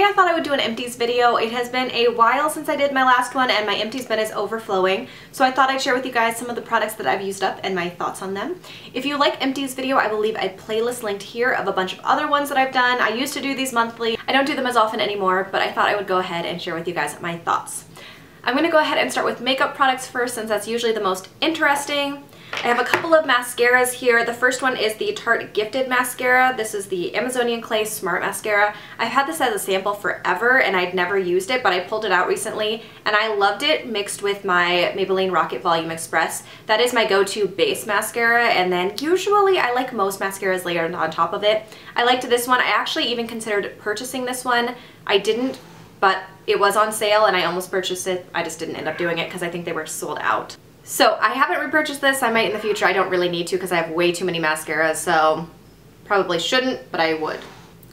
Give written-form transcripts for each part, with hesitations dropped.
Today I thought I would do an empties video. It has been a while since I did my last one and my empties bin is overflowing. So I thought I'd share with you guys some of the products that I've used up and my thoughts on them. If you like empties video, I will leave a playlist linked here of a bunch of other ones that I've done. I used to do these monthly. I don't do them as often anymore, but I thought I would go ahead and share with you guys my thoughts. I'm going to go ahead and start with makeup products first since that's usually the most interesting. I have a couple of mascaras here. The first one is the Tarte Gifted Mascara. This is the Amazonian Clay Smart Mascara. I've had this as a sample forever and I'd never used it, but I pulled it out recently and I loved it mixed with my Maybelline Rocket Volume Express. That is my go-to base mascara, and then usually I like most mascaras layered on top of it. I liked this one. I actually even considered purchasing this one. I didn't, but it was on sale and I almost purchased it. I just didn't end up doing it because I think they were sold out. So I haven't repurchased this. I might in the future. I don't really need to because I have way too many mascaras, so probably shouldn't, but I would.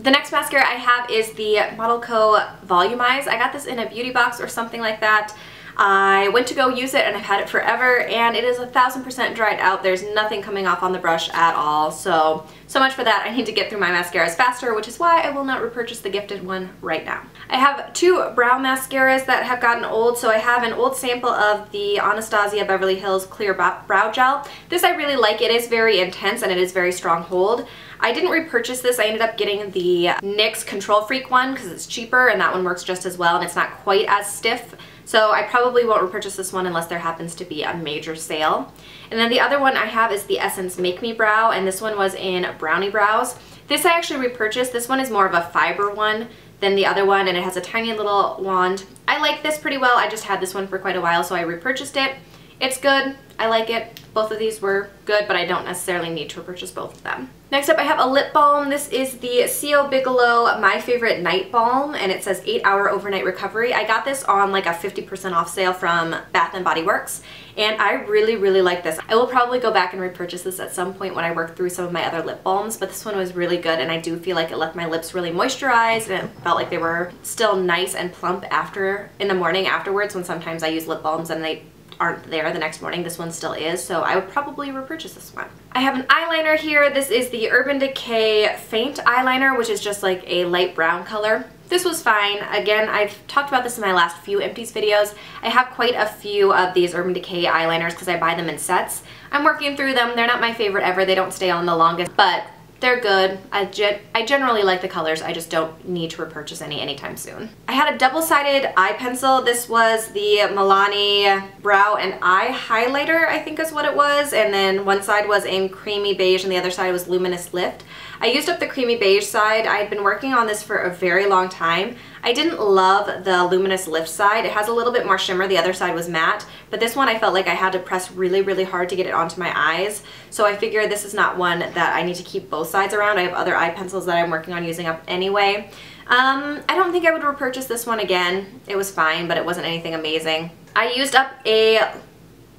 The next mascara I have is the Model Co. Volumize. I got this in a beauty box or something like that. I went to go use it and I've had it forever and it is 1000% dried out. There's nothing coming off on the brush at all. So much for that. I need to get through my mascaras faster, which is why I will not repurchase the gifted one right now. I have two brow mascaras that have gotten old. So I have an old sample of the Anastasia Beverly Hills Clear Brow Gel. This I really like. It is very intense and it is very strong hold. I didn't repurchase this. I ended up getting the NYX Control Freak one because it's cheaper and that one works just as well and it's not quite as stiff. So I probably won't repurchase this one unless there happens to be a major sale. And then the other one I have is the Essence Make Me Brow, and this one was in Brownie Brows. This I actually repurchased. This one is more of a fiber one than the other one, and it has a tiny little wand. I like this pretty well. I just had this one for quite a while, so I repurchased it. It's good. I like it. Both of these were good, but I don't necessarily need to purchase both of them. Next up, I have a lip balm. This is the C.O. Bigelow My Favorite Night Balm, and it says 8-hour overnight recovery. I got this on like a 50% off sale from Bath & Body Works, and I really, really like this. I will probably go back and repurchase this at some point when I work through some of my other lip balms, but this one was really good, and I do feel like it left my lips really moisturized, and it felt like they were still nice and plump in the morning afterwards, when sometimes I use lip balms and they aren't there the next morning. This one still is, so I would probably repurchase this one. I have an eyeliner here. This is the Urban Decay Faint Eyeliner, which is just like a light brown color. This was fine. Again, I've talked about this in my last few empties videos. I have quite a few of these Urban Decay eyeliners because I buy them in sets. I'm working through them. They're not my favorite ever. They don't stay on the longest, but they're good. I generally like the colors. I just don't need to repurchase any anytime soon. I had a double-sided eye pencil. This was the Milani Brow and Eye Highlighter, I think is what it was. And then one side was in Creamy Beige and the other side was Luminous Lift. I used up the Creamy Beige side. I had been working on this for a very long time. I didn't love the Luminous Lift side. It has a little bit more shimmer. The other side was matte, but this one I felt like I had to press really, really hard to get it onto my eyes. So I figured this is not one that I need to keep both sides around. I have other eye pencils that I'm working on using up anyway. I don't think I would repurchase this one again. It was fine, but it wasn't anything amazing. I used up a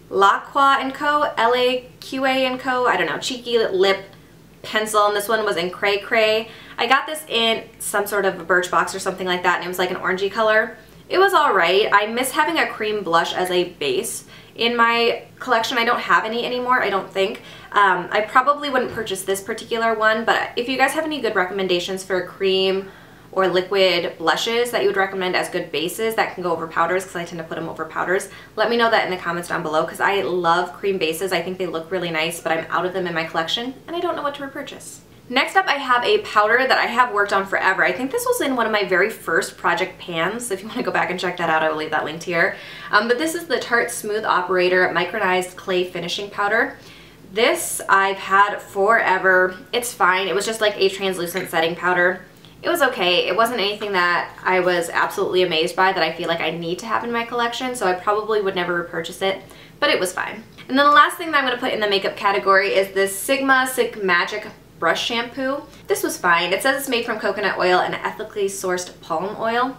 Laqua & Co., L-A-Q-A & Co., I don't know, cheeky lip pencil, and this one was in Cray Cray. I got this in some sort of a Birchbox or something like that, and it was like an orangey color. It was alright. I miss having a cream blush as a base in my collection. I don't have any anymore, I don't think. I probably wouldn't purchase this particular one, but if you guys have any good recommendations for cream or liquid blushes that you would recommend as good bases that can go over powders, because I tend to put them over powders, let me know that in the comments down below, because I love cream bases. I think they look really nice, but I'm out of them in my collection and I don't know what to repurchase. Next up, I have a powder that I have worked on forever. I think this was in one of my very first project pans. If you want to go back and check that out, I will leave that linked here. But this is the Tarte Smooth Operator Micronized Clay Finishing Powder. This I've had forever. It's fine. It was just like a translucent setting powder. It was okay. It wasn't anything that I was absolutely amazed by that I feel like I need to have in my collection, so I probably would never repurchase it, but it was fine. And then the last thing that I'm going to put in the makeup category is this Sigma Silk Magic Brush Shampoo. This was fine. It says it's made from coconut oil and ethically sourced palm oil.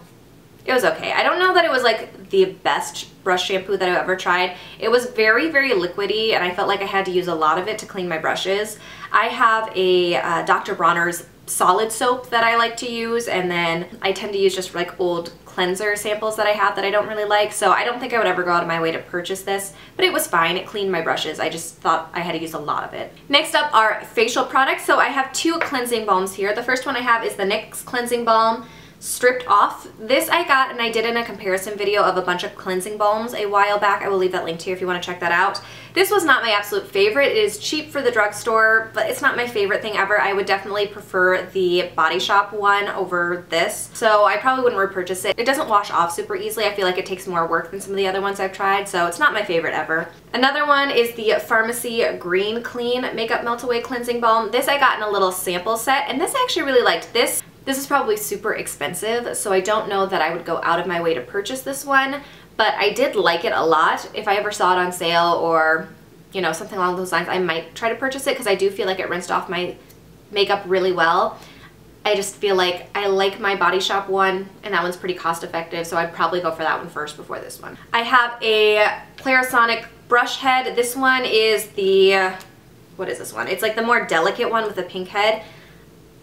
It was okay. I don't know that it was like the best brush shampoo that I've ever tried. It was very, very liquidy, and I felt like I had to use a lot of it to clean my brushes. I have a Dr. Bronner's solid soap that I like to use, and then I tend to use just like old cleanser samples that I have that I don't really like, so I don't think I would ever go out of my way to purchase this, but it was fine. It cleaned my brushes. I just thought I had to use a lot of it. Next up are facial products. So I have two cleansing balms here. The first one I have is the NYX Cleansing Balm. stripped off. This I got and I did in a comparison video of a bunch of cleansing balms a while back. I will leave that link to you if you want to check that out. This was not my absolute favorite. It is cheap for the drugstore, but it's not my favorite thing ever. I would definitely prefer the Body Shop one over this, so I probably wouldn't repurchase it. It doesn't wash off super easily. I feel like it takes more work than some of the other ones I've tried, so it's not my favorite ever. Another one is the Pharmacy Green Clean Makeup Melt Away Cleansing Balm. This I got in a little sample set, and this I actually really liked. This is probably super expensive, so I don't know that I would go out of my way to purchase this one, but I did like it a lot. If I ever saw it on sale or, you know, something along those lines, I might try to purchase it because I do feel like it rinsed off my makeup really well. I just feel like I like my Body Shop one, and that one's pretty cost effective, so I'd probably go for that one first before this one. I have a Clarisonic brush head. This one is the, what is this one? It's like the more delicate one with the pink head.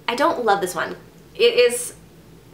I don't love this one. It is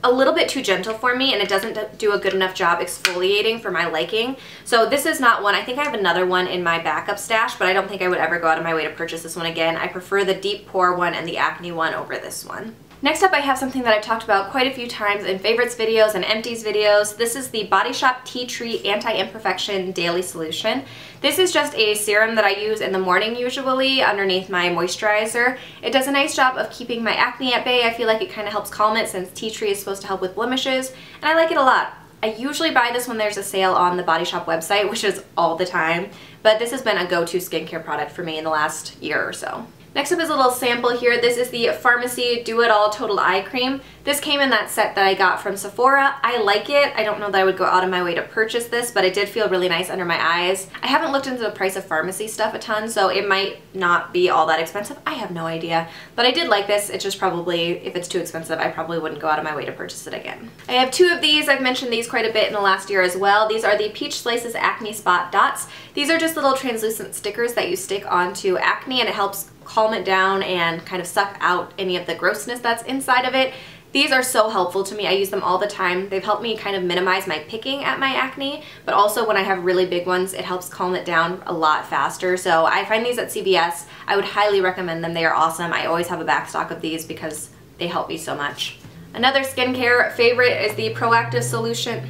a little bit too gentle for me, and it doesn't do a good enough job exfoliating for my liking. So this is not one. I think I have another one in my backup stash, but I don't think I would ever go out of my way to purchase this one again. I prefer the deep pore one and the acne one over this one. Next up, I have something that I've talked about quite a few times in favorites videos and empties videos. This is the Body Shop Tea Tree Anti-Imperfection Daily Solution. This is just a serum that I use in the morning usually underneath my moisturizer. It does a nice job of keeping my acne at bay. I feel like it kind of helps calm it since tea tree is supposed to help with blemishes, and I like it a lot. I usually buy this when there's a sale on the Body Shop website, which is all the time, but this has been a go-to skincare product for me in the last year or so. Next up is a little sample here. This is the Pharmacy Do It All Total Eye Cream. This came in that set that I got from Sephora. I like it. I don't know that I would go out of my way to purchase this, but it did feel really nice under my eyes. I haven't looked into the price of pharmacy stuff a ton, so it might not be all that expensive. I have no idea, but I did like this. It's just probably, if it's too expensive, I probably wouldn't go out of my way to purchase it again. I have two of these. I've mentioned these quite a bit in the last year as well. These are the Peach Slices Acne Spot Dots. These are just little translucent stickers that you stick onto acne, and it helps calm it down and kind of suck out any of the grossness that's inside of it. These are so helpful to me. I use them all the time. They've helped me kind of minimize my picking at my acne, but also when I have really big ones, it helps calm it down a lot faster. So I find these at CVS. I would highly recommend them. They are awesome. I always have a back stock of these because they help me so much. Another skincare favorite is the Proactive Solution.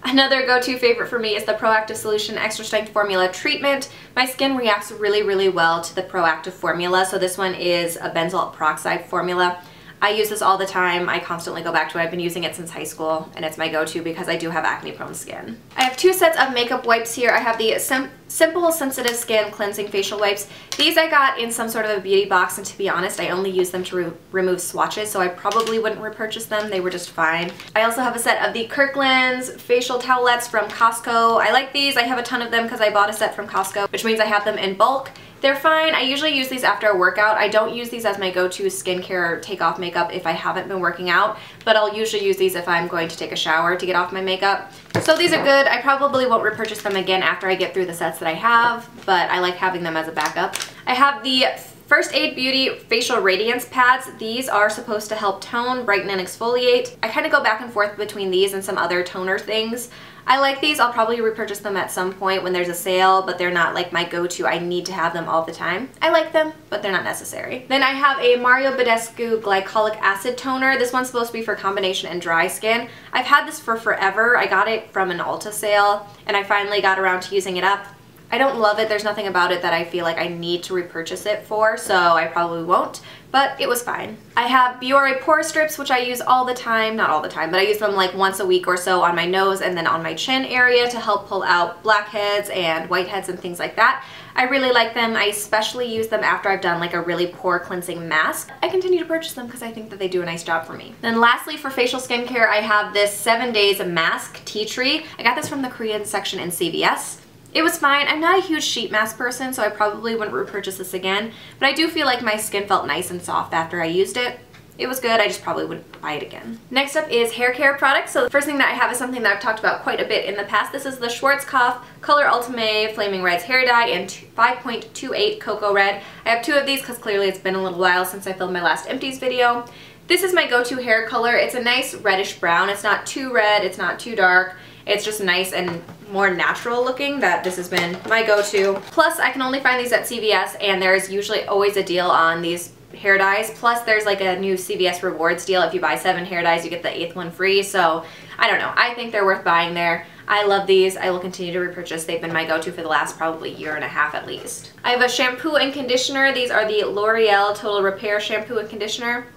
Another go-to favorite for me is the Proactive Solution Extra Strength Formula Treatment. My skin reacts really, really well to the Proactive formula. So this one is a benzoyl peroxide formula. I use this all the time. I constantly go back to it. I've been using it since high school, and it's my go-to because I do have acne-prone skin. I have two sets of makeup wipes here. I have the Simple Sensitive Skin Cleansing Facial Wipes. These I got in some sort of a beauty box, and to be honest, I only use them to remove swatches, so I probably wouldn't repurchase them. They were just fine. I also have a set of the Kirkland's Facial Towelettes from Costco. I like these. I have a ton of them because I bought a set from Costco, which means I have them in bulk. They're fine. I usually use these after a workout. I don't use these as my go-to skincare take-off makeup if I haven't been working out, but I'll usually use these if I'm going to take a shower to get off my makeup. So these are good. I probably won't repurchase them again after I get through the sets that I have, but I like having them as a backup. I have the First Aid Beauty Facial Radiance Pads. These are supposed to help tone, brighten, and exfoliate. I kind of go back and forth between these and some other toner things. I like these. I'll probably repurchase them at some point when there's a sale, but they're not like my go-to. I need to have them all the time. I like them, but they're not necessary. Then I have a Mario Badescu Glycolic Acid Toner. This one's supposed to be for combination and dry skin. I've had this for forever. I got it from an Ulta sale, and I finally got around to using it up. I don't love it. There's nothing about it that I feel like I need to repurchase it for, so I probably won't, but it was fine. I have Biore Pore Strips, which I use all the time. Not all the time, but I use them like once a week or so on my nose and then on my chin area to help pull out blackheads and whiteheads and things like that. I really like them. I especially use them after I've done like a really pore cleansing mask. I continue to purchase them because I think that they do a nice job for me. Then lastly, for facial skincare, I have this 7 Days Mask Tea Tree. I got this from the Korean section in CVS. It was fine. I'm not a huge sheet mask person, so I probably wouldn't repurchase this again, but I do feel like my skin felt nice and soft after I used it. It was good. I just probably wouldn't buy it again. Next up is hair care products. So the first thing that I have is something that I've talked about quite a bit in the past. This is the Schwarzkopf Color Ultime Flaming Reds Hair Dye in 5.28 Cocoa Red. I have two of these because clearly it's been a little while since I filmed my last Empties video. This is my go-to hair color. It's a nice reddish brown. It's not too red. It's not too dark. It's just nice and more natural looking. That this has been my go-to. Plus, I can only find these at CVS, and there's usually always a deal on these hair dyes, plus there's like a new CVS rewards deal. If you buy 7 hair dyes, you get the 8th one free. So I don't know, I think they're worth buying there. I love these. I will continue to repurchase. They've been my go-to for the last probably year and a half at least. I have a shampoo and conditioner. These are the L'Oreal Total Repair shampoo and conditioner.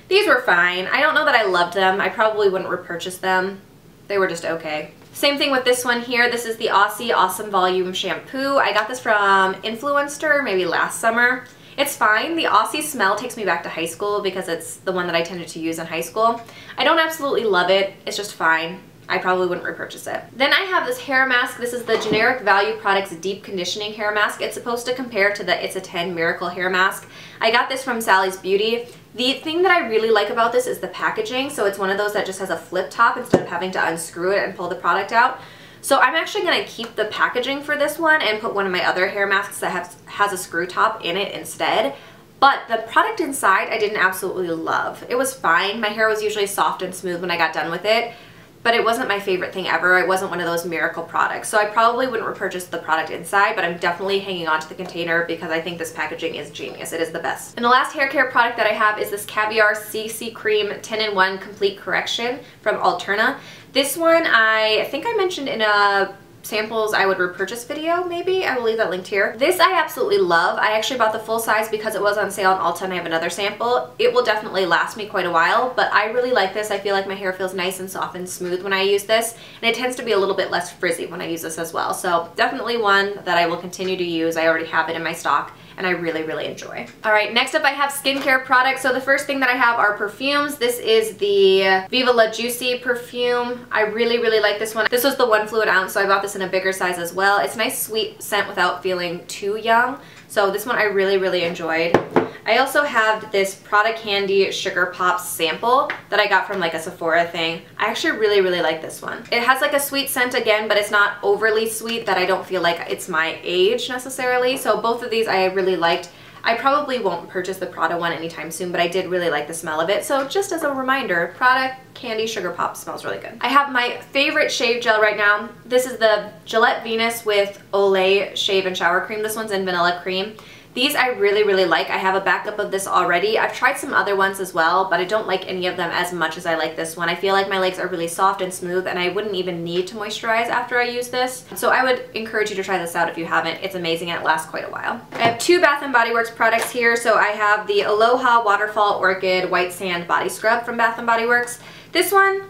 These were fine. I don't know that I loved them. I probably wouldn't repurchase them. They were just okay. Same thing with this one here. This is the Aussie Awesome Volume Shampoo. I got this from Influencer maybe last summer. It's fine. The Aussie smell takes me back to high school because it's the one that I tended to use in high school. I don't absolutely love it. It's just fine. I probably wouldn't repurchase it. Then I have this hair mask. This is the Generic Value Products Deep Conditioning Hair Mask. It's supposed to compare to the It's a 10 Miracle Hair Mask. I got this from Sally's Beauty. The thing that I really like about this is the packaging. So it's one of those that just has a flip top instead of having to unscrew it and pull the product out. So I'm actually going to keep the packaging for this one and put one of my other hair masks that has a screw top in it instead. But the product inside I didn't absolutely love. It was fine. My hair was usually soft and smooth when I got done with it, but it wasn't my favorite thing ever. It wasn't one of those miracle products. So I probably wouldn't repurchase the product inside, but I'm definitely hanging on to the container because I think this packaging is genius. It is the best. And the last hair care product that I have is this Caviar CC Cream 10-in-1 Complete Correction from Alterna. This one I think I mentioned in a samples I would repurchase video, maybe. I will leave that linked here. This I absolutely love. I actually bought the full size because it was on sale on Ulta and I have another sample. It will definitely last me quite a while, but I really like this. I feel like my hair feels nice and soft and smooth when I use this, and it tends to be a little bit less frizzy when I use this as well. So definitely one that I will continue to use. I already have it in my stock and I really, really enjoy. All right, next up I have skincare products. So the first thing that I have are perfumes. This is the Viva La Juicy perfume. I really, really like this one. This was the 1 fluid ounce, so I bought this in a bigger size as well. It's a nice sweet scent without feeling too young. So this one I really, really enjoyed. I also have this Prada Candy Sugar Pops sample that I got from like a Sephora thing. I actually really, really like this one. It has like a sweet scent again, but it's not overly sweet that I don't feel like it's my age necessarily. So both of these I really liked. I probably won't purchase the Prada one anytime soon, but I did really like the smell of it. So just as a reminder, Prada Candy Sugar Pop smells really good. I have my favorite shave gel right now. This is the Gillette Venus with Olay Shave and Shower Cream. This one's in vanilla cream. These I really, really like. I have a backup of this already. I've tried some other ones as well, but I don't like any of them as much as I like this one. I feel like my legs are really soft and smooth, and I wouldn't even need to moisturize after I use this. So I would encourage you to try this out if you haven't. It's amazing and it lasts quite a while. I have 2 Bath & Body Works products here. So I have the Aloha Waterfall Orchid White Sand Body Scrub from Bath & Body Works. This one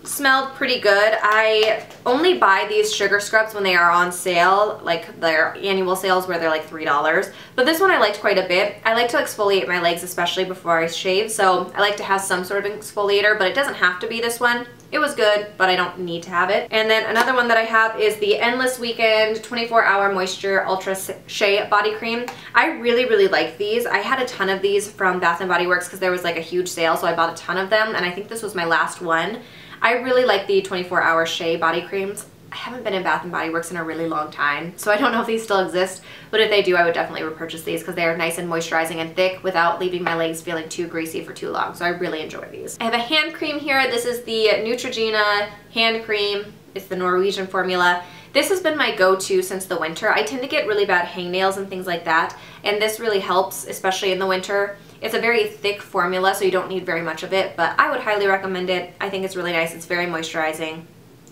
smelled pretty good. I only buy these sugar scrubs when they are on sale, like their annual sales where they're like $3. But this one I liked quite a bit. I like to exfoliate my legs, especially before I shave, so I like to have some sort of exfoliator, but it doesn't have to be this one. It was good, but I don't need to have it. And then another one that I have is the Endless Weekend 24-Hour Moisture Ultra Shea Body Cream. I really, really like these. I had a ton of these from Bath & Body Works because there was like a huge sale, so I bought a ton of them, and I think this was my last one. I really like the 24-Hour Shea body creams. I haven't been in Bath & Body Works in a really long time, so I don't know if these still exist, but if they do, I would definitely repurchase these because they are nice and moisturizing and thick without leaving my legs feeling too greasy for too long, so I really enjoy these. I have a hand cream here. This is the Neutrogena hand cream. It's the Norwegian formula. This has been my go-to since the winter. I tend to get really bad hangnails and things like that, and this really helps, especially in the winter. It's a very thick formula, so you don't need very much of it, but I would highly recommend it. I think it's really nice. It's very moisturizing,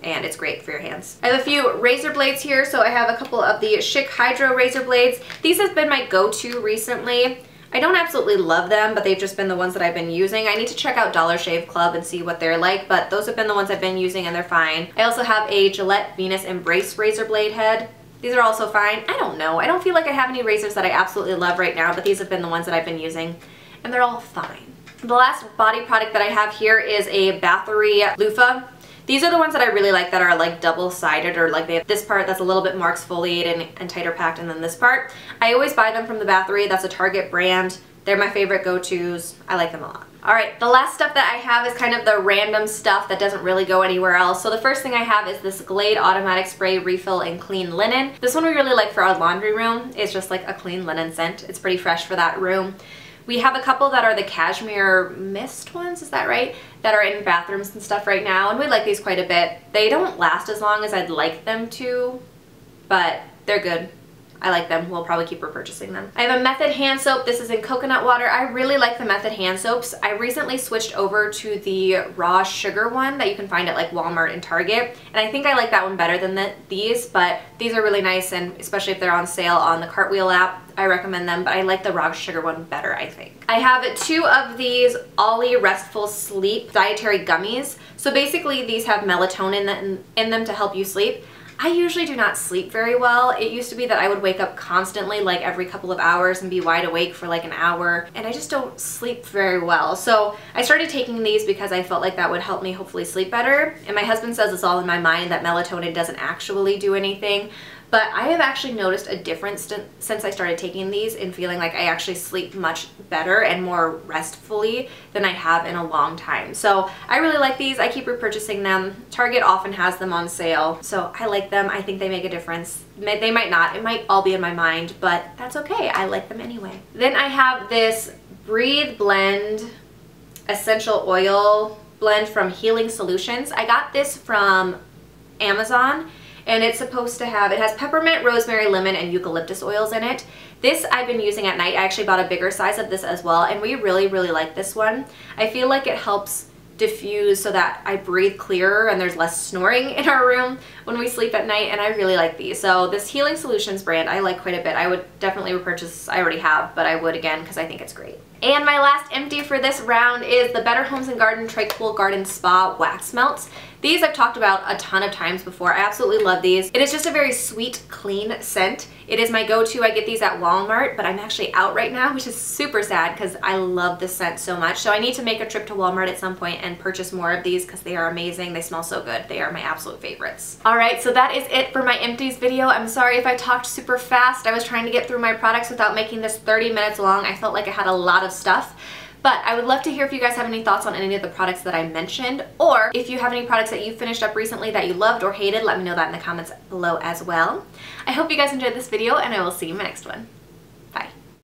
and it's great for your hands. I have a few razor blades here, so I have a couple of the Schick Hydro razor blades. These have been my go-to recently. I don't absolutely love them, but they've just been the ones that I've been using. I need to check out Dollar Shave Club and see what they're like, but those have been the ones I've been using, and they're fine. I also have a Gillette Venus Embrace razor blade head. These are also fine. I don't know. I don't feel like I have any razors that I absolutely love right now, but these have been the ones that I've been using, and they're all fine. The last body product that I have here is a Bathory loofah. These are the ones that I really like that are like double-sided, or like they have this part that's a little bit more exfoliated and tighter packed, and then this part. I always buy them from the Bathory. That's a Target brand. They're my favorite go-tos. I like them a lot. Alright, the last stuff that I have is kind of the random stuff that doesn't really go anywhere else. So the first thing I have is this Glade Automatic Spray Refill and Clean Linen. This one we really like for our laundry room. It's just like a clean linen scent. It's pretty fresh for that room. We have a couple that are the cashmere mist ones, is that right? That are in bathrooms and stuff right now, and we like these quite a bit. They don't last as long as I'd like them to, but they're good. I like them. We'll probably keep repurchasing them. I have a Method hand soap. This is in coconut water. I really like the Method hand soaps. I recently switched over to the raw sugar one that you can find at like Walmart and Target, and I think I like that one better than these, but these are really nice, and especially if they're on sale on the Cartwheel app, I recommend them, but I like the raw sugar one better, I think. I have 2 of these Ollie Restful Sleep dietary gummies. So basically these have melatonin in them to help you sleep. I usually do not sleep very well. It used to be that I would wake up constantly, like every couple of hours, and be wide awake for like an hour, and I just don't sleep very well. So I started taking these because I felt like that would help me hopefully sleep better. And my husband says it's all in my mind, that melatonin doesn't actually do anything. But I have actually noticed a difference since I started taking these in feeling like I actually sleep much better and more restfully than I have in a long time. So I really like these. I keep repurchasing them. Target often has them on sale, so I like them. I think they make a difference. They might not. It might all be in my mind, but that's okay. I like them anyway. Then I have this Breathe Blend Essential Oil Blend from Healing Solutions. I got this from Amazon. And it's supposed to have, it has peppermint, rosemary, lemon, and eucalyptus oils in it. This I've been using at night. I actually bought a bigger size of this as well, and we really, really like this one. I feel like it helps diffuse so that I breathe clearer and there's less snoring in our room when we sleep at night, and I really like these. So this Healing Solutions brand I like quite a bit. I would definitely repurchase. I already have, but I would again because I think it's great. And my last empty for this round is the Better Homes and Garden Tranquil Garden Spa Wax Melts. These I've talked about a ton of times before. I absolutely love these. It is just a very sweet, clean scent. It is my go-to. I get these at Walmart, but I'm actually out right now, which is super sad because I love this scent so much. So I need to make a trip to Walmart at some point and purchase more of these because they are amazing. They smell so good. They are my absolute favorites. All right, so that is it for my empties video. I'm sorry if I talked super fast. I was trying to get through my products without making this 30 minutes long. I felt like I had a lot of stuff. But I would love to hear if you guys have any thoughts on any of the products that I mentioned, or if you have any products that you finished up recently that you loved or hated, let me know that in the comments below as well. I hope you guys enjoyed this video, and I will see you in my next one.